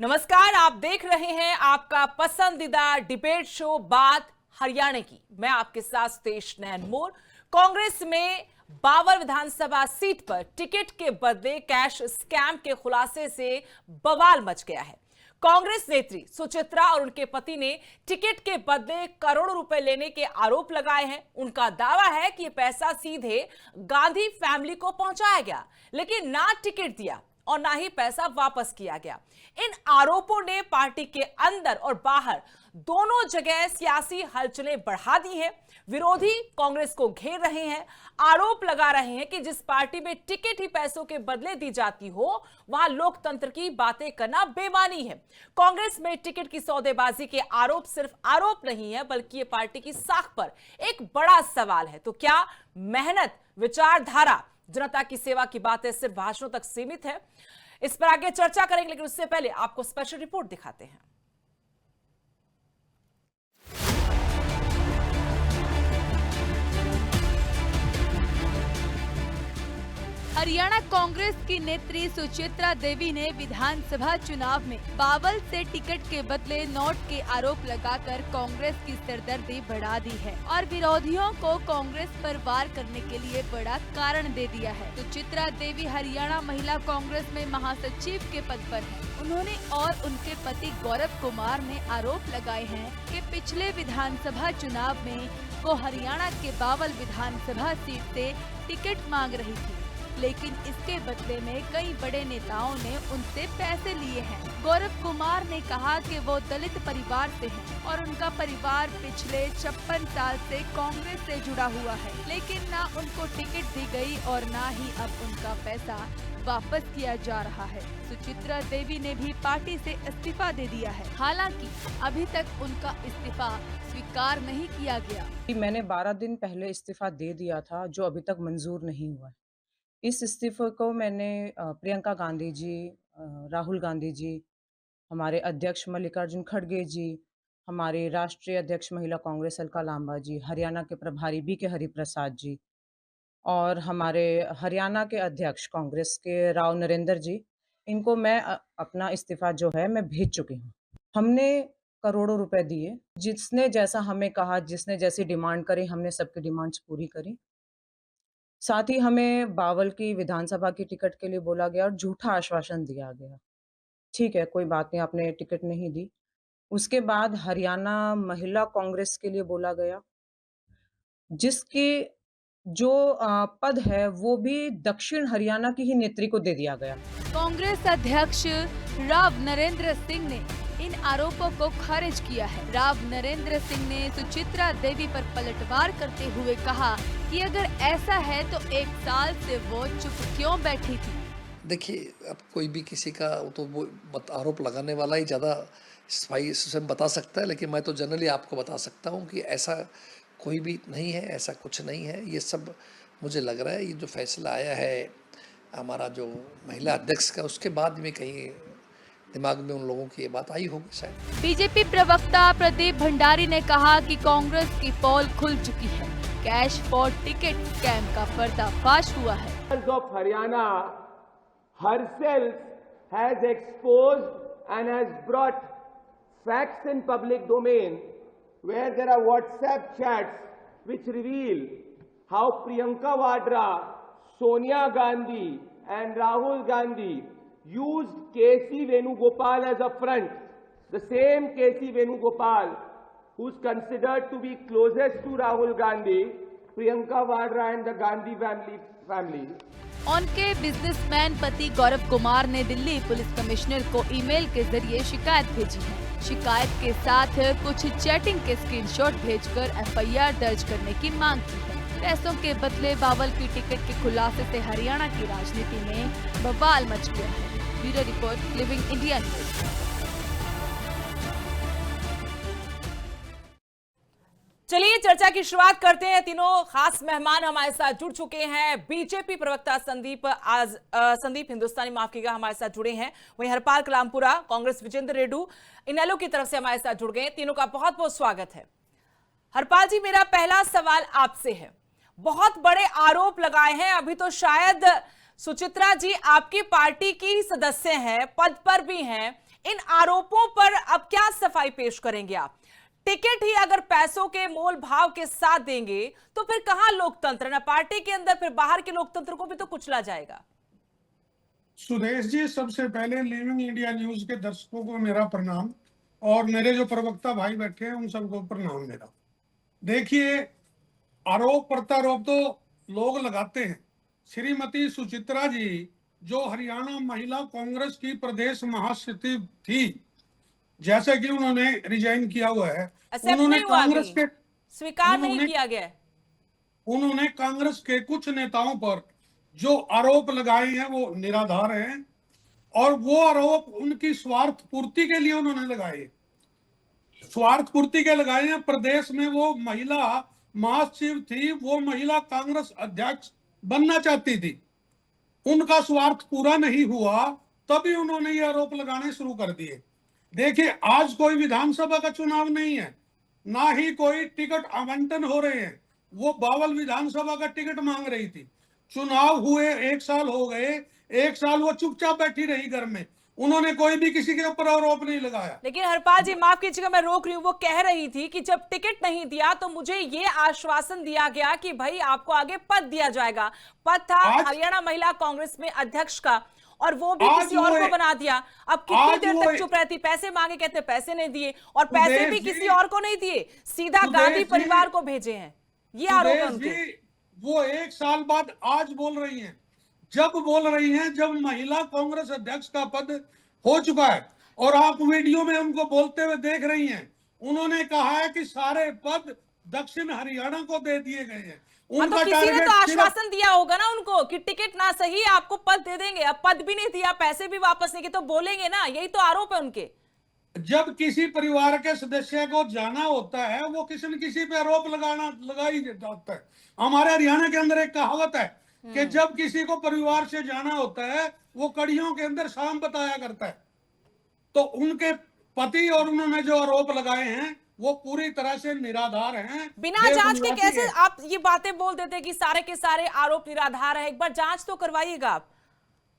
नमस्कार, आप देख रहे हैं आपका पसंदीदा डिबेट शो बात हरियाणा की। मैं आपके साथ तेज नैनमोर। कांग्रेस में बाबर विधानसभा सीट पर टिकट के बदले कैश स्कैम के खुलासे से बवाल मच गया है। कांग्रेस नेत्री सुचित्रा और उनके पति ने टिकट के बदले करोड़ों रुपए लेने के आरोप लगाए हैं। उनका दावा है कि यह पैसा सीधे गांधी फैमिली को पहुंचाया गया, लेकिन ना टिकट दिया और ना ही पैसा वापस किया गया। इन आरोपों ने पार्टी के अंदर और बाहर दोनों जगह सियासी हलचलें बढ़ा दी हैं। विरोधी कांग्रेस को घेर रहे हैं, आरोप लगा रहे हैं कि जिस पार्टी में टिकट ही पैसों के बदले दी जाती हो, वहां लोकतंत्र की बातें करना बेमानी है। कांग्रेस में टिकट की सौदेबाजी के आरोप सिर्फ आरोप नहीं है, बल्कि ये पार्टी की साख पर एक बड़ा सवाल है। तो क्या मेहनत, विचारधारा, जनता की सेवा की बातें सिर्फ भाषणों तक सीमित है? इस पर आगे चर्चा करेंगे, लेकिन उससे पहले आपको स्पेशल रिपोर्ट दिखाते हैं। हरियाणा कांग्रेस की नेत्री सुचित्रा देवी ने विधानसभा चुनाव में बावल से टिकट के बदले नोट के आरोप लगाकर कांग्रेस की सरदर्दी बढ़ा दी है और विरोधियों को कांग्रेस पर वार करने के लिए बड़ा कारण दे दिया है। सुचित्रा देवी हरियाणा महिला कांग्रेस में महासचिव के पद पर है। उन्होंने और उनके पति गौरव कुमार ने आरोप लगाए हैं कि पिछले विधानसभा चुनाव में वो हरियाणा के बावल विधानसभा सीट से टिकट मांग रही थी, लेकिन इसके बदले में कई बड़े नेताओं ने उनसे पैसे लिए हैं। गौरव कुमार ने कहा कि वो दलित परिवार से हैं और उनका परिवार पिछले 56 साल से कांग्रेस से जुड़ा हुआ है, लेकिन ना उनको टिकट दी गई और ना ही अब उनका पैसा वापस किया जा रहा है। सुचित्रा देवी ने भी पार्टी से इस्तीफा दे दिया है, हालांकि अभी तक उनका इस्तीफा स्वीकार नहीं किया गया। मैंने 12 दिन पहले इस्तीफा दे दिया था, जो अभी तक मंजूर नहीं हुआ है। इस इस्तीफे को मैंने प्रियंका गांधी जी, राहुल गांधी जी, हमारे अध्यक्ष मल्लिकार्जुन खड़गे जी, हमारे राष्ट्रीय अध्यक्ष महिला कांग्रेस अलका लांबा जी, हरियाणा के प्रभारी बीके हरिप्रसाद जी और हमारे हरियाणा के अध्यक्ष कांग्रेस के राव नरेंद्र जी, इनको मैं अपना इस्तीफा जो है मैं भेज चुकी हूँ। हमने करोड़ों रुपए दिए, जिसने जैसा हमें कहा, जिसने जैसी डिमांड करी, हमने सबकी डिमांड्स पूरी करी। साथ ही हमें बावल की विधानसभा की टिकट के लिए बोला गया और झूठा आश्वासन दिया गया। ठीक है, कोई बात नहीं, आपने टिकट नहीं दी। उसके बाद हरियाणा महिला कांग्रेस के लिए बोला गया, जिसके जो पद है वो भी दक्षिण हरियाणा की ही नेत्री को दे दिया गया। कांग्रेस अध्यक्ष राव नरेंद्र सिंह ने इन आरोपों को खारिज किया है। राव नरेंद्र सिंह ने सुचित्रा देवी पर पलटवार करते हुए कहा कि अगर ऐसा है तो 1 साल से वो चुप क्यों बैठी थी। देखिए, अब कोई भी किसी का तो वो आरोप लगाने वाला ही ज़्यादा सफाई से बता सकता है, लेकिन मैं तो जनरली आपको बता सकता हूँ कि ऐसा कोई भी नहीं है, ऐसा कुछ नहीं है। ये सब मुझे लग रहा है, ये जो फैसला आया है हमारा जो महिला अध्यक्ष का, उसके बाद में कहीं दिमाग में उन लोगों की ये बात आई होगी शायद। बीजेपी प्रवक्ता प्रदीप भंडारी ने कहा कि कांग्रेस की पोल खुल चुकी है। कैश फॉर टिकट स्कैम का पर्दाफाश हुआ है। of Haryana herself has exposed and has brought facts in public domain where there are WhatsApp chats which reveal how Priyanka Vadra, Sonia Gandhi and Rahul Gandhi used K.C. Venugopal as a front. The same K.C. Venugopal who's considered to be closest to Rahul Gandhi, Priyanka Vadra and the Gandhi family. उनके businessman पति गौरव कुमार ने Delhi police commissioner को email के जरिए शिकायत भेजी है। शिकायत के साथ कुछ चैटिंग के स्क्रीनशॉट भेजकर एफआईआर दर्ज करने की मांग की है। पैसों के बदले बावल की टिकट के खुलासे से हरियाणा की राजनीति में बवाल मच गया है। Bureau report, living India news. चलिए चर्चा की शुरुआत करते हैं। तीनों खास मेहमान हमारे साथ जुड़ चुके हैं। बीजेपी प्रवक्ता संदीप हिंदुस्तानी, माफ कीजिएगा, हमारे साथ जुड़े हैं। वहीं हरपाल कलामपुरा, कांग्रेस विजेंद्र रेड्डू इनेलो की तरफ से हमारे साथ जुड़ गए। तीनों का बहुत बहुत स्वागत है। हरपाल जी, मेरा पहला सवाल आपसे है। बहुत बड़े आरोप लगाए हैं, अभी तो शायद सुचित्रा जी आपकी पार्टी की सदस्य हैं, पद पर भी हैं, इन आरोपों पर अब क्या सफाई पेश करेंगे आप? टिकट ही अगर पैसों के मोल भाव के साथ देंगे तो फिर कहां लोकतंत्र? ना पार्टी के अंदर, फिर बाहर के लोकतंत्र को भी तो कुचला जाएगा। सुदेश जी, सबसे पहले लिविंग इंडिया न्यूज के दर्शकों को मेरा प्रणाम और मेरे जो प्रवक्ता भाई बैठे हैं उन सबको प्रणाम मेरा। देखिए, आरोप प्रत्यारोप तो लोग लगाते हैं। श्रीमती सुचित्रा जी जो हरियाणा महिला कांग्रेस की प्रदेश महासचिव थी, जैसे कि उन्होंने रिजाइन किया हुआ है, उन्होंने कांग्रेस के स्वीकार नहीं किया गया। उन्होंने कांग्रेस के कुछ नेताओं पर जो आरोप लगाए हैं वो निराधार हैं और वो आरोप उनकी स्वार्थ पूर्ति के लिए उन्होंने लगाए, स्वार्थ पूर्ति के लगाए हैं। प्रदेश में वो महिला महासचिव थी, वो महिला कांग्रेस अध्यक्ष बनना चाहती थी, उनका स्वार्थ पूरा नहीं हुआ, तभी उन्होंने ये आरोप लगाने शुरू कर दिए। देखिए, आज कोई विधानसभा का चुनाव नहीं है, ना ही कोई टिकट आवंटन हो रहे हैं। वो बावल विधानसभा का टिकट मांग रही थी, चुनाव हुए 1 साल हो गए, 1 साल वो चुपचाप बैठी रही घर में, उन्होंने कोई भी किसी के ऊपर आरोप नहीं लगाया। लेकिन हरपाल जी, माफ कीजिएगा, मैं रोक रही हूँ। वो कह रही थी कि जब टिकट नहीं दिया तो मुझे ये आश्वासन दिया गया कि भाई आपको आगे पद दिया जाएगा। पद था हरियाणा महिला कांग्रेस में अध्यक्ष का, और वो भी किसी और को बना दिया। अब कितनी देर तक चुप रहती? पैसे मांगे, कहते पैसे नहीं दिए, और पैसे भी किसी और को नहीं दिए, सीधा गांधी परिवार को भेजे हैं। ये आरोप है उनके। वो 1 साल बाद आज बोल रही हैं, जब बोल रही हैं जब महिला कांग्रेस अध्यक्ष का पद हो चुका है, और आप वीडियो में उनको बोलते हुए देख रही हैं। उन्होंने कहा है कि सारे पद दक्षिण हरियाणा को दे दिए गए हैं। उनका तो किसी ने तो आश्वासन दिया होगा ना उनको कि टिकट ना सही आपको पद दे देंगे। अब पद भी नहीं दिया, पैसे भी वापस नहीं किए, तो बोलेंगे ना, यही तो आरोप है उनके। जब किसी परिवार के सदस्य को जाना होता है, वो किसी न किसी पे आरोप लगा ही जाता है। हमारे हरियाणा के अंदर एक कहावत है कि जब किसी को परिवार से जाना होता है, वो कड़ियों के अंदर शाम बताया करता है। तो उनके पति और उन्होंने जो आरोप लगाए हैं वो पूरी तरह से निराधार हैं। बिना जांच के कैसे आप ये बातें बोल देते कि सारे के सारे आरोप निराधार है? एक बार जांच तो करवाइएगा आप।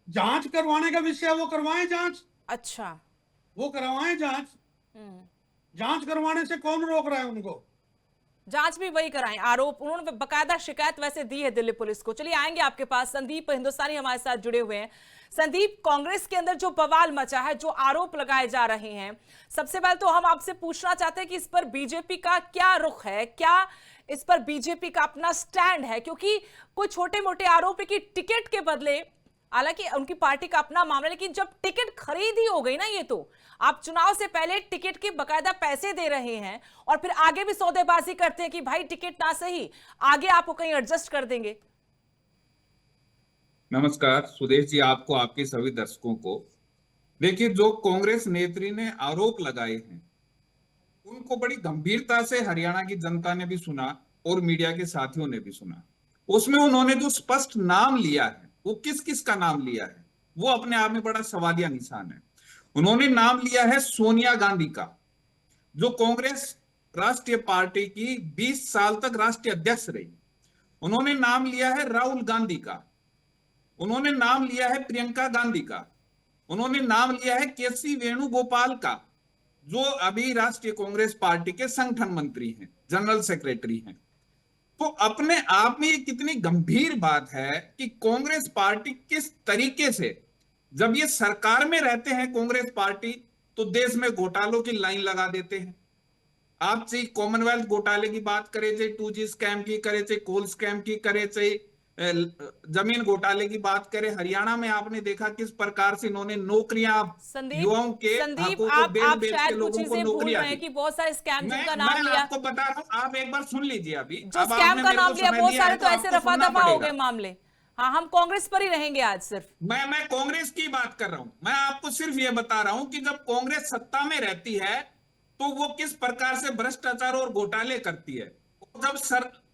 जांच करवाने का विषय, वो करवाएं जांच। अच्छा, वो करवाएं जांच। जांच करवाने से कौन रोक रहा है उनको? जांच भी वही कराएं। आरोप, उन्होंने बकायदा शिकायत वैसे दी है दिल्ली पुलिस को। चलिए आएंगे आपके पास। संदीप हिंदुस्तानी हमारे साथ जुड़े हुए हैं। संदीप, कांग्रेस के अंदर जो बवाल मचा है, जो आरोप लगाए जा रहे हैं, सबसे पहले तो हम आपसे पूछना चाहते हैं कि इस पर बीजेपी का क्या रुख है? क्या इस पर बीजेपी का अपना स्टैंड है? क्योंकि कुछ छोटे मोटे आरोप है कि टिकट के बदले, हालांकि उनकी पार्टी का अपना मामला, लेकिन जब टिकट खरीद ही हो गई ना, ये तो आप चुनाव से पहले टिकट के बकायदा पैसे दे रहे हैं और फिर आगे भी सौदेबाजी करते हैं कि भाई टिकट ना सही, आगे आपको कहीं एडजस्ट कर देंगे। नमस्कार सुदेश जी, आपको, आपके सभी दर्शकों को। देखिए, जो कांग्रेस नेत्री ने आरोप लगाए हैं उनको बड़ी गंभीरता से हरियाणा की जनता ने भी सुना और मीडिया के साथियों ने भी सुना। उसमें उन्होंने जो स्पष्ट नाम लिया है, वो किस किस का नाम लिया है, वो अपने आप में बड़ा सवालिया निशान है। उन्होंने नाम लिया है सोनिया गांधी का, जो कांग्रेस राष्ट्रीय पार्टी की 20 साल तक राष्ट्रीय अध्यक्ष रही। उन्होंने नाम लिया है राहुल गांधी का, उन्होंने नाम लिया है प्रियंका गांधी का, उन्होंने नाम लिया है केसी वेणुगोपाल का, जो अभी राष्ट्रीय कांग्रेस पार्टी के संगठन मंत्री हैं, जनरल सेक्रेटरी हैं। तो अपने आप में ये कितनी गंभीर बात है कि कांग्रेस पार्टी किस तरीके से, जब ये सरकार में रहते हैं कांग्रेस पार्टी, तो देश में घोटालों की लाइन लगा देते हैं। आप चाहे कॉमनवेल्थ घोटाले की बात करें, चाहे 2G स्कैम की करे, चाहे कोल स्कैम की करे, चाहे जमीन घोटाले की बात करें, हरियाणा में आपने देखा किस प्रकार से इन्होंने नौकरियां युवाओं के हकों को बेच के लोगों को नौकरियां दी। कि बहुत सारे स्कैम का नाम लिया, आपको बता रहा हूं, आप एक बार सुन लीजिए। अभी जो स्कैम का नाम लिया, बहुत सारे तो ऐसे रफा दफा हो गए मामले। हाँ, हम कांग्रेस पर ही रहेंगे आज सिर्फ। मैं कांग्रेस की बात कर रहा हूं। मैं आपको सिर्फ ये बता रहा हूं कि जब कांग्रेस सत्ता में रहती है तो वो किस प्रकार से भ्रष्टाचार और घोटाले करती है, जब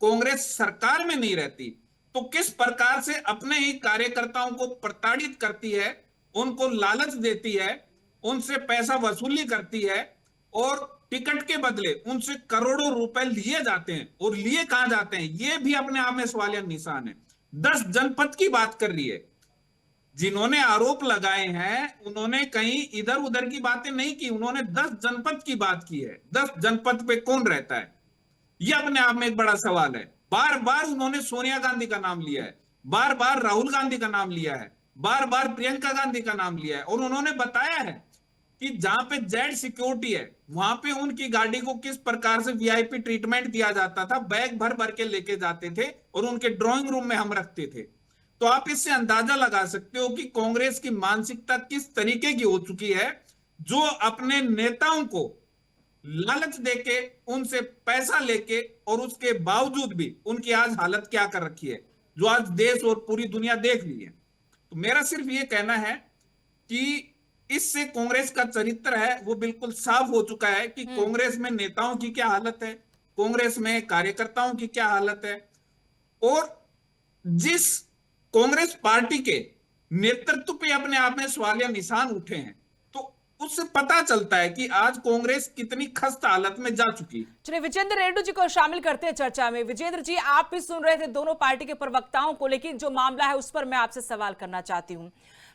कांग्रेस सरकार में नहीं रहती तो किस प्रकार से अपने ही कार्यकर्ताओं को प्रताड़ित करती है, उनको लालच देती है, उनसे पैसा वसूली करती है और टिकट के बदले उनसे करोड़ों रुपए लिए जाते हैं। और लिए कहां जाते हैं, ये भी अपने आप में सवालिया निशान है। 10 जनपद की बात कर रही है, जिन्होंने आरोप लगाए हैं उन्होंने कहीं इधर उधर की बातें नहीं की, उन्होंने 10 जनपद की बात की है। 10 जनपद पे कौन रहता है, यह अपने आप में एक बड़ा सवाल है। बार बार उन्होंने सोनिया गांधी का नाम लिया है, बार बार राहुल गांधी का नाम लिया है, बार बार प्रियंका गांधी का नाम लिया है, और उन्होंने बताया है कि जहां पे जेड सिक्योरिटी है वहां पे उनकी गाड़ी को किस प्रकार से वीआईपी ट्रीटमेंट दिया जाता था, बैग भर भर के लेके जाते थे और उनके ड्राइंग रूम में हम रखते थे। तो आप इससे अंदाजा लगा सकते हो कि कांग्रेस की मानसिकता किस तरीके की हो चुकी है, जो अपने नेताओं को लालच देके उनसे पैसा लेके, और उसके बावजूद भी उनकी आज हालत क्या कर रखी है, जो आज देश और पूरी दुनिया देख रही है। तो मेरा सिर्फ ये कहना है कि इससे कांग्रेस का चरित्र है वो बिल्कुल साफ हो चुका है कि कांग्रेस में नेताओं की क्या हालत है, कांग्रेस में कार्यकर्ताओं की क्या हालत है, और जिस कांग्रेस पार्टी के नेतृत्व पे अपने आप में सवालिया निशान उठे हैं, तो उससे पता चलता है कि आज कांग्रेस कितनी खस्ता हालत में जा चुकी है। चलिए विजेंद्र रेड्डी जी को शामिल करते हैं चर्चा में। विजेंद्र जी, आप भी सुन रहे थे दोनों पार्टी के प्रवक्ताओं को, लेकिन जो मामला है उस पर मैं आपसे सवाल करना चाहती हूँ।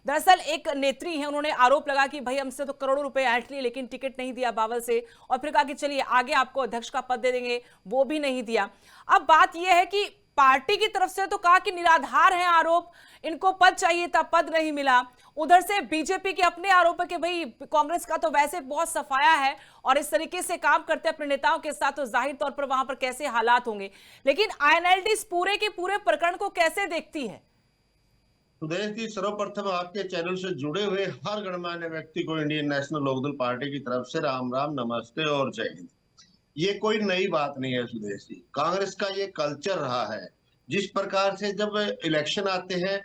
दरअसल एक नेत्री है, उन्होंने आरोप लगा कि भाई हमसे तो करोड़ों रुपए ऐंठ लिए लेकिन टिकट नहीं दिया बावल से, और फिर कहा कि चलिए आगे आपको अध्यक्ष का पद दे देंगे, वो भी नहीं दिया। अब बात यह है कि पार्टी की तरफ से तो कहा कि निराधार है आरोप, इनको पद चाहिए था, पद नहीं मिला। उधर से बीजेपी के अपने आरोप है कि भाई कांग्रेस का तो वैसे बहुत सफाया है और इस तरीके से काम करते हैं अपने नेताओं के साथ, तो जाहिर तौर पर वहां पर कैसे हालात होंगे। लेकिन आईएनएलडी इस पूरे के पूरे प्रकरण को कैसे देखती है? सुदेश जी, सर्वप्रथम आपके चैनल से जुड़े हुए हर गणमान्य व्यक्ति को इंडियन नेशनल लोकदल पार्टी की तरफ से राम राम, नमस्ते और जय हिंद। ये कोई नई बात नहीं है सुदेश जी, कांग्रेस का ये कल्चर रहा है। जिस प्रकार से जब इलेक्शन आते हैं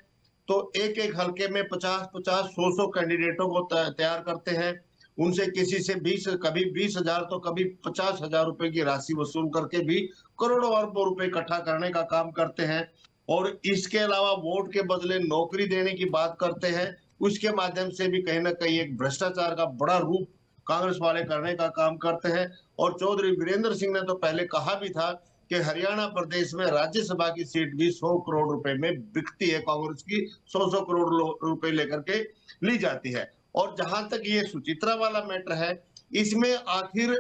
तो एक एक हलके में 50-50, 100 कैंडिडेटों को तैयार करते हैं, उनसे किसी से 20, कभी 20,000 तो कभी 50,000 रुपए की राशि वसूल करके भी करोड़ों अरबों रुपए इकट्ठा करने का काम करते हैं, और इसके अलावा वोट के बदले नौकरी देने की बात करते हैं। उसके माध्यम से भी कहीं ना कहीं एक भ्रष्टाचार का बड़ा रूप कांग्रेस वाले करने का काम करते हैं। और चौधरी वीरेंद्र सिंह ने तो पहले कहा भी था कि हरियाणा प्रदेश में राज्यसभा की सीट भी 100 करोड़ रुपए में बिकती है, कांग्रेस की 100 करोड़ रुपए लेकर के ली जाती है। और जहां तक ये सुचित्रा वाला मैटर है, इसमें आखिर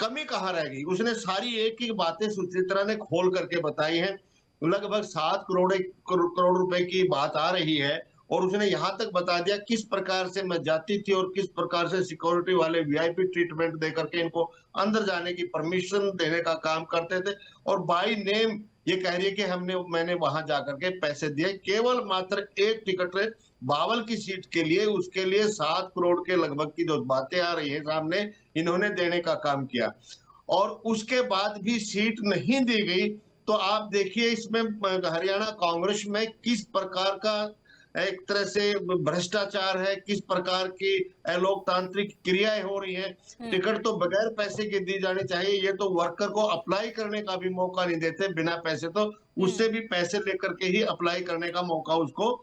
कमी कहाँ रह गई? उसने सारी एक एक बातें सुचित्रा ने खोल करके बताई हैं। लगभग 7 करोड़ रुपए की बात आ रही है, और उसने यहां तक बता दिया किस प्रकार से मैं जाती थी और किस प्रकार से सिक्योरिटी वाले वीआईपी ट्रीटमेंट देकर के इनको अंदर जाने की परमिशन देने का काम करते थे, और बाय नेम ये कह रही है कि मैंने वहां जाकर के पैसे दिए। केवल मात्र एक टिकट बावल की सीट के लिए, उसके लिए 7 करोड़ के लगभग की जो बातें आ रही है सामने, इन्होंने देने का काम किया, और उसके बाद भी सीट नहीं दी गई। तो आप देखिए इसमें हरियाणा कांग्रेस में किस प्रकार का एक तरह से भ्रष्टाचार है, किस प्रकार की अलोकतांत्रिक क्रियाएं हो रही हैं। टिकट तो बगैर पैसे के दी जानी चाहिए, ये तो वर्कर को अप्लाई करने का भी मौका नहीं देते बिना पैसे, तो उससे भी पैसे लेकर के ही अप्लाई करने का मौका उसको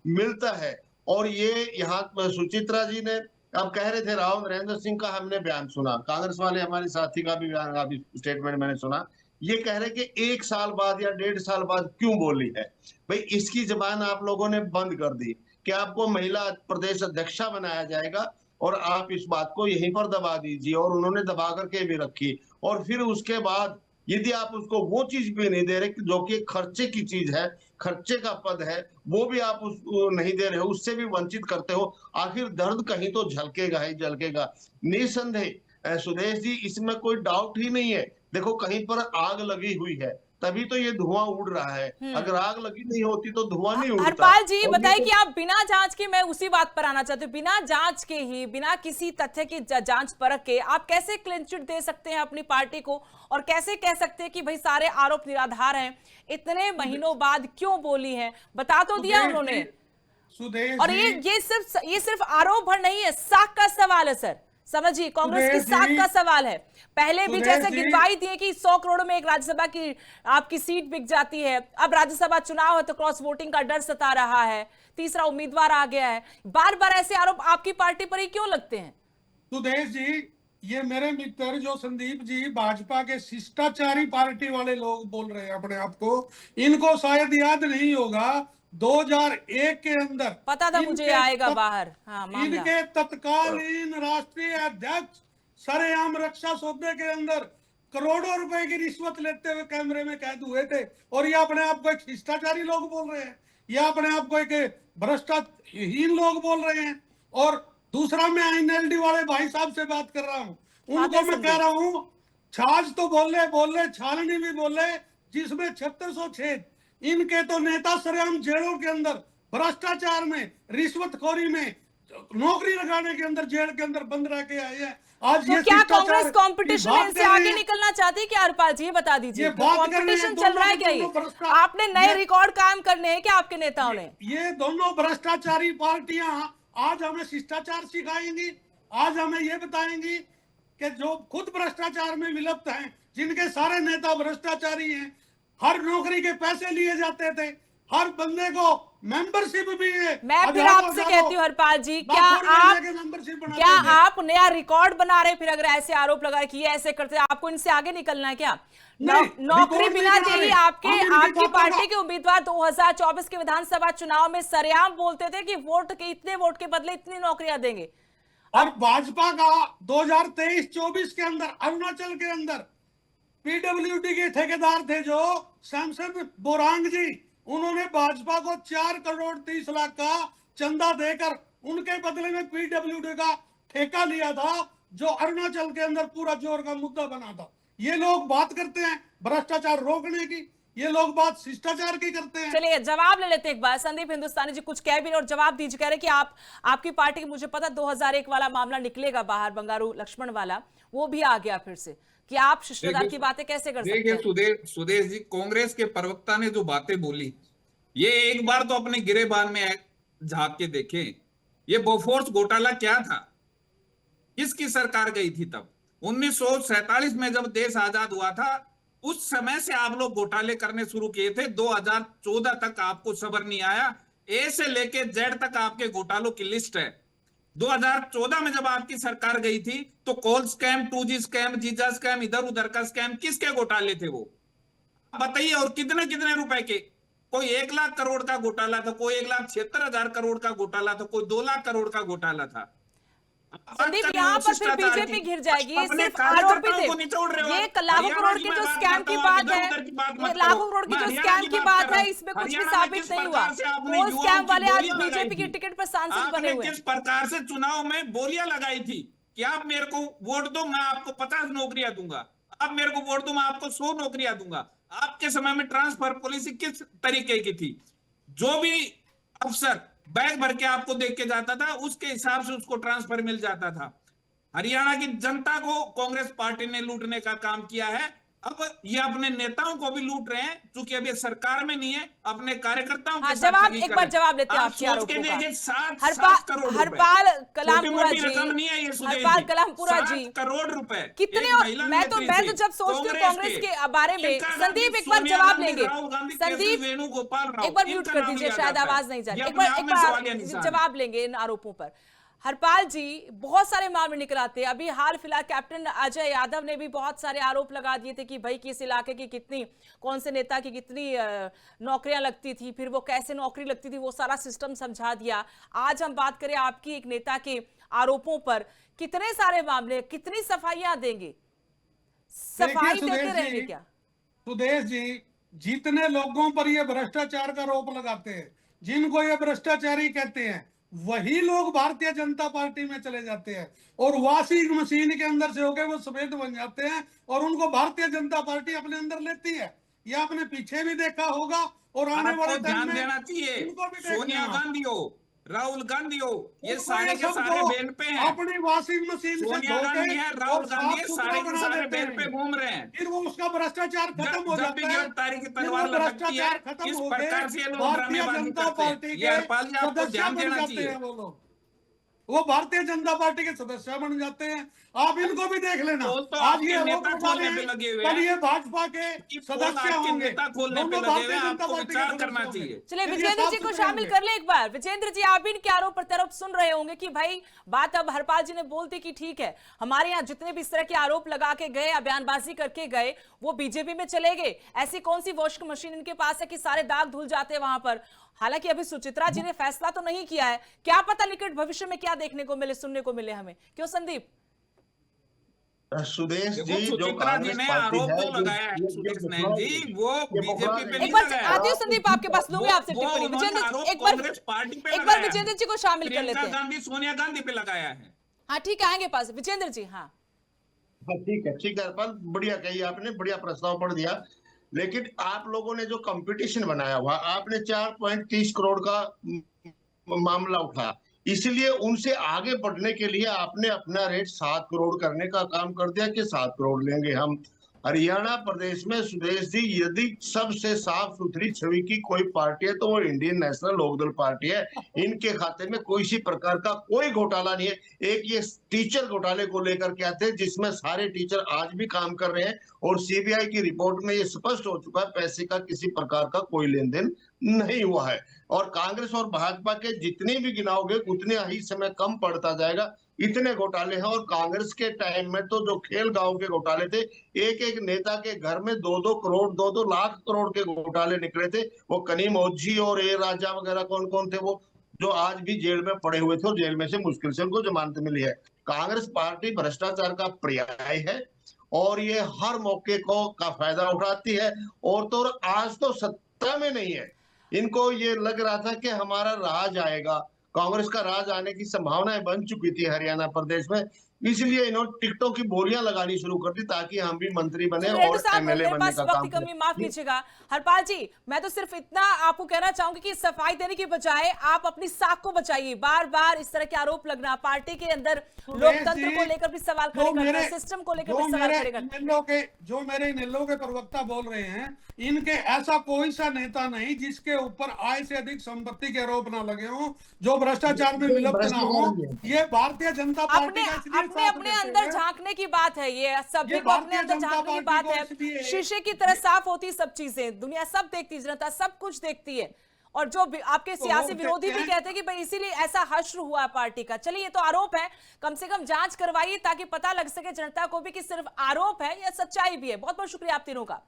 मिलता है। और ये यहाँ सुचित्रा जी ने अब कह रहे थे, राव नरेंद्र सिंह का हमने बयान सुना, कांग्रेस वाले हमारे साथी का भी बयान, अभी स्टेटमेंट मैंने सुना, ये कह रहे कि 1 साल बाद या 1.5 साल बाद क्यों बोली है। भाई इसकी जबान आप लोगों ने बंद कर दी कि आपको महिला प्रदेश अध्यक्षा बनाया जाएगा और आप इस बात को यहीं पर दबा दीजिए, और उन्होंने दबा करके भी रखी। और फिर उसके बाद यदि आप उसको वो चीज भी नहीं दे रहे जो कि खर्चे की चीज है, खर्चे का पद है, वो भी आप उसको नहीं दे रहे हो, उससे भी वंचित करते हो, आखिर दर्द कहीं तो झलकेगा ही झलकेगा। निसंदेह सुदेश जी, इसमें कोई डाउट ही नहीं है। देखो कहीं पर आग लगी हुई है तभी तो ये धुआं उड़ रहा है, अगर आग लगी नहीं होती तो धुआं नहीं उड़ता। हरपाल जी बताइए कि आप बिना जांच के, मैं उसी बात पर आना चाहती हूँ, बिना जांच के ही, बिना किसी तथ्य की जांच परख के आप कैसे क्लीन चिट दे सकते हैं अपनी पार्टी को, और कैसे कह सकते हैं कि भाई सारे आरोप निराधार हैं? इतने महीनों बाद क्यों बोली है? बता तो दिया उन्होंने। और ये सिर्फ आरोप भर नहीं है, साख का सवाल है सर, समझिए, कांग्रेस की साख का सवाल है। पहले भी जैसे गिनवाई दिए कि 100 करोड़ में एक राज्यसभा की आपकी सीट बिक जाती है, अब राज्यसभा चुनाव है तो क्रॉस वोटिंग का डर सता रहा है, तीसरा उम्मीदवार आ गया है। बार बार ऐसे आरोप आपकी पार्टी पर ही क्यों लगते हैं? सुदेश जी, ये मेरे मित्र जो संदीप जी भाजपा के शिष्टाचारी पार्टी वाले लोग बोल रहे हैं अपने आप को, इनको शायद याद नहीं होगा 2001 के अंदर पता था मुझे आएगा बाहर। हाँ, मामला। इनके तत्कालीन राष्ट्रीय अध्यक्ष सरेआम रक्षा सौदे के अंदर करोड़ों रुपए की रिश्वत लेते हुए कैमरे में कैद हुए थे, और ये अपने आप को एक शिष्टाचारी लोग बोल रहे हैं, ये अपने आप को एक भ्रष्टाचारहीन लोग बोल रहे हैं। और दूसरा, मैं INLD वाले भाई साहब से बात कर रहा हूँ, उनको मैं कह रहा हूँ, छाछ तो बोले छालनी भी बोले, जिसमें 3600 छेद। इनके तो नेता सरेआम जेलों के अंदर भ्रष्टाचार में, रिश्वतखोरी में, नौकरी लगाने के अंदर, जेल के अंदर बंद रह के आए हैं। आज तो ये क्या शिष्टाचार कांग्रेस कंपटीशन में बात इनसे कर रहे आगे हैं। निकलना चाहती है क्या हरपाल जी? ये बता दीजिए, ये बात कर रहे हैं, कंपटीशन चल रहा है क्या? ये आपने नए रिकॉर्ड कायम करने हैं क्या आपके नेताओं ने? ये दोनों भ्रष्टाचारी पार्टियां आज हमें शिष्टाचार सिखाएंगी, आज हमें ये बताएंगी कि जो खुद भ्रष्टाचार में विलुप्त हैं, जिनके सारे नेता भ्रष्टाचारी हैं, हर नौकरी के पैसे लिए जाते थे, हर बंदे को मेंबरशिप भी है। मैं फिर आपसे कहती हूँ हरपाल जी, क्या आप नया रिकॉर्ड बना रहे? फिर अगर ऐसे आरोप लगा कि ये ऐसे करते, आपको इनसे आगे निकलना है क्या? नौकरी बिना दे ही आपकी पार्टी के उम्मीदवार 2024 के विधानसभा चुनाव में सरेआम बोलते थे कि इतने वोट के बदले इतनी नौकरियां देंगे। और भाजपा का 2023-24 के अंदर अरुणाचल के अंदर PWD के ठेकेदार थे जो सैमसन बोरांग जी, उन्होंने भाजपा को 4 करोड़ 30 लाख का चंदा देकर उनके बदले में PWD का ठेका लिया था, जो अरुणाचल के अंदर पूरा जोर का मुद्दा बना था। ये लोग बात करते हैं भ्रष्टाचार रोकने की, ये लोग बात शिष्टाचार की करते हैं। चलिए जवाब ले लेते हैं एक बार। संदीप हिंदुस्तानी जी कुछ कह भी नहीं और जवाब दीजिए। कह रहे कि आपकी पार्टी की, मुझे पता 2001 वाला मामला निकलेगा बाहर, बंगारू लक्ष्मण वाला, वो भी आ गया फिर से, कि आप शिष्टाचार की बातें कैसे कर सकते हैं? देखिए सुदेश जी, कांग्रेस के प्रवक्ता ने जो बातें बोली, ये एक बार तो अपने गिरेबान में झांक के देखें। ये बोफोर्स घोटाला क्या था, किसकी सरकार गई थी तब? 1947 में जब देश आजाद हुआ था, उस समय से आप लोग घोटाले करने शुरू किए थे। 2014 तक आपको सब्र नहीं आया। ए से लेके जेड तक आपके घोटालों की लिस्ट है। 2014 में जब आपकी सरकार गई थी तो कॉल स्कैम, 2G स्कैम, जीजा स्कैम, इधर उधर का स्कैम, किसके घोटाले थे वो बताइए? और कितने कितने रुपए के? कोई 1 लाख करोड़ का घोटाला था, कोई 1,76,000 करोड़ का घोटाला था, कोई 2 लाख करोड़ का घोटाला था। संदीप, यहाँ पर फिर बीजेपी घिर जाएगी। सिर्फ आरोपित है, ये लाखों करोड़ के जो स्कैम की बात है, ये लाखों करोड़ की जो स्कैम की बात है, इसमें कुछ भी साबित नहीं हुआ। वो स्कैम वाले आज बीजेपी की टिकट पर सांसद बने हुए हैं। किस प्रकार से चुनाव में बोलियां लगाई थी कि आप मेरे को वोट दो, मैं आपको 50 नौकरियां दूंगा, आप मेरे को वोट दो, मैं आपको 100 नौकरियां दूंगा। आपके समय में ट्रांसफर पॉलिसी किस तरीके की थी? जो भी अफसर बैग भर के आपको देख के जाता था, उसके हिसाब से उसको ट्रांसफर मिल जाता था। हरियाणा की जनता को कांग्रेस पार्टी ने लूटने का काम किया है। अब ये अपने नेताओं को भी लूट रहे हैं, क्योंकि अब ये सरकार में नहीं है, अपने कार्यकर्ताओं के साथ जवाब एक बार जवाब लेते हैं आपके आरोपों का। हरपाल कलामपुरा जी, हरपाल कलामपुरा जी, करोड़ रुपए कितने? मैं तो जब सोचती हूँ कांग्रेस के बारे में, संदीप एक बार जवाब लेंगे। संदीप एक बार म्यूट कर दीजिए, शायद आवाज नहीं जा रही। एक बार जवाब लेंगे इन आरोपों पर। हरपाल जी, बहुत सारे मामले निकल आते हैं। अभी हाल फिलहाल कैप्टन अजय यादव ने भी बहुत सारे आरोप लगा दिए थे कि भाई किस इलाके की कितनी, कौन से नेता की कितनी नौकरियां लगती थी, फिर वो कैसे नौकरी लगती थी, वो सारा सिस्टम समझा दिया। आज हम बात करें आपकी एक नेता के आरोपों पर, कितने सारे मामले, कितनी सफाइयां देंगे? सफाई देते रहेंगे क्या? सुदेश जी, जितने लोगों पर ये भ्रष्टाचार का आरोप लगाते हैं, जिनको ये भ्रष्टाचारी कहते हैं, वही लोग भारतीय जनता पार्टी में चले जाते हैं और वॉशिंग मशीन के अंदर से होकर वो सफेद बन जाते हैं और उनको भारतीय जनता पार्टी अपने अंदर लेती है। ये आपने पीछे भी देखा होगा और आने वाले टाइम में देना चाहिए। सोनिया गांधी हो, राहुल गांधी हो, ये सारे के सारे बेंच पे हैं। अपनी वॉशिंग मशीन से सोनिया गांधी है, राहुल गांधी है, सारे के सारे बेंच पे घूम रहे हैं। फिर वो उसका भ्रष्टाचार खत्म हो जाता है। गिरफ्तारी की तलवार लटकती है। इस प्रकार से ये लोग ड्रामेबाजी करते हैं। ये हरपाल जी आपको ध्यान देना चाहिए। वो भारतीय जनता पार्टी के सदस्य बन जाते हैं। आप इनको भी देख लेना। तो आज ये आपके आरोप नेता लगा रहे खोलने पे हैं, लगे हुए कल हैं। ये भाजपा के कि सदस्य आपके होंगे, नेता खोलने पे दोनों लगे भारतीय हुए हैं, जनता आपको पार्टी के विचार सदस्य करना होंगे। चाहिए। चलिए फिर ये विजेंद्र साफ जी को सुथरे शामिल होंगे। कर ले एक बार। विजेंद्र जी, आप भी इनके आरोप प्रत्यारोप सुन रहे होंगे कि भाई बात अब हरपाल जी ने बोल दी कि ठीक है, हमारे यहाँ जितने भी इस तरह के आरोप लगा के गए या बयानबाजी करके गए वो बीजेपी में चले गए। ऐसी कौन सी वॉशिंग मशीन इनके पास है कि सारे दाग धुल जाते हैं वहां पर। हालांकि अभी सुचित्रा जी ने फैसला तो नहीं किया है, क्या पता निकट भविष्य में क्या देखने को मिले, सुनने को मिले हमें। क्यों संदीप? सुदेश देखो, जी, जो सुचित्रा जी कांग्रेस ने पार्टी आरोप है, जो लगाया है सुदेश नैन जी, वो बीजेपी पे एक नहीं बार लगाया। आती हूँ संदीप, आपके पास लूंगी आपसे वो टिप्पणी। उन्होंने विजेंद्र आरोप एक बार कांग्रेस पार्टी पे एक बार लगाया है। विजेंद्र जी को शामिल कर प्रियंका लेते हैं। गांधी सोनिया गांधी पे लगाया है। हाँ ठीक है, आएंगे पास। विजेंद्र जी हाँ ठीक है, ठीक है हरपाल, बढ़िया कही आपने, बढ़िया प्रस्ताव पढ़ दिया। लेकिन आप लोगों ने जो कंपटीशन बनाया हुआ, आपने 4.30 करोड़ का मामला उठा, इसलिए उनसे आगे बढ़ने के लिए आपने अपना रेट 7 करोड़ करने का काम कर दिया कि 7 करोड़ लेंगे हम। हरियाणा प्रदेश में सुदेश जी, यदि सबसे साफ सुथरी छवि की कोई पार्टी है तो वो इंडियन नेशनल लोकदल पार्टी है। इनके खाते में कोई सी प्रकार का कोई घोटाला नहीं है। एक ये टीचर घोटाले को लेकर के आते हैं, जिसमें सारे टीचर आज भी काम कर रहे हैं और सीबीआई की रिपोर्ट में ये स्पष्ट हो चुका है, पैसे का किसी प्रकार का कोई लेन देन नहीं हुआ है। और कांग्रेस और भाजपा के जितने भी गिनाओगे उतने ही समय कम पड़ता जाएगा। इतने घोटाले हैं। और कांग्रेस के टाइम में तो जो खेल गांव के घोटाले थे, एक एक नेता के घर में 2-2 करोड़ 2-2 लाख करोड़ के घोटाले निकले थे। वो कनीम ओझी और ए राजा वगैरह कौन कौन थे वो, जो आज भी जेल में पड़े हुए थे और जेल में से मुश्किल से उनको जमानत मिली है। कांग्रेस पार्टी भ्रष्टाचार का पर्याय है और ये हर मौके को का फायदा उठाती है। और तो आज तो सत्ता में नहीं है, इनको ये लग रहा था कि हमारा राज आएगा। कांग्रेस का राज आने की संभावनाएं बन चुकी थी हरियाणा प्रदेश में, इसलिए इन्होंने टिकटों की बोलियां लगानी शुरू कर दी ताकि हम भी मंत्री बने और एमएलए मेरे बनने पास का वक्त काम की कमी, करें। माफ कीजिएगा। हरपाल जी, मैं तो सिर्फ इतना आपको कहना चाहूंगी कि सफाई देने की बजाय आप अपनी साख को बचाइए। बार बार इस तरह के आरोप लगना, पार्टी के अंदर लोकतंत्र को लेकर भी सवाल खड़े करना, सिस्टम को लेकर भी सवाल खड़े करना। जो मेरे इनेलो के प्रवक्ता बोल रहे हैं, इनके ऐसा कोई सा नेता नहीं जिसके ऊपर आय से अधिक संपत्ति के आरोप ना लगे हों, जो भ्रष्टाचार में विलुप्त ना हो। ये भारतीय जनता पार्टी का इसलिए अपने अपने अंदर झांकने की बात है, ये सभी को अपने अंदर झांकने की बात है। शीशे की तरह साफ होती सब चीजें, दुनिया सब देखती, जनता सब कुछ देखती है। और जो आपके सियासी विरोधी भी कहते हैं कि भाई इसीलिए ऐसा हश्र हुआ है पार्टी का। चलिए ये तो आरोप है, कम से कम जांच करवाइए ताकि पता लग सके जनता को भी कि सिर्फ आरोप है या सच्चाई भी है। बहुत बहुत शुक्रिया आप तीनों का।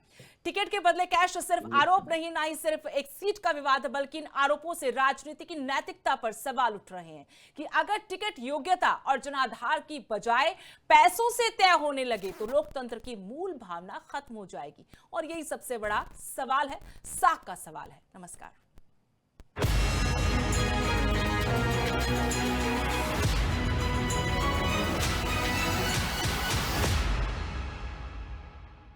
टिकट के बदले कैश सिर्फ आरोप नहीं, ना ही सिर्फ एक सीट का विवाद है, बल्कि इन आरोपों से राजनीति की नैतिकता पर सवाल उठ रहे हैं कि अगर टिकट योग्यता और जनाधार की बजाय पैसों से तय होने लगे तो लोकतंत्र की मूल भावना खत्म हो जाएगी। और यही सबसे बड़ा सवाल है, साख का सवाल है। नमस्कार।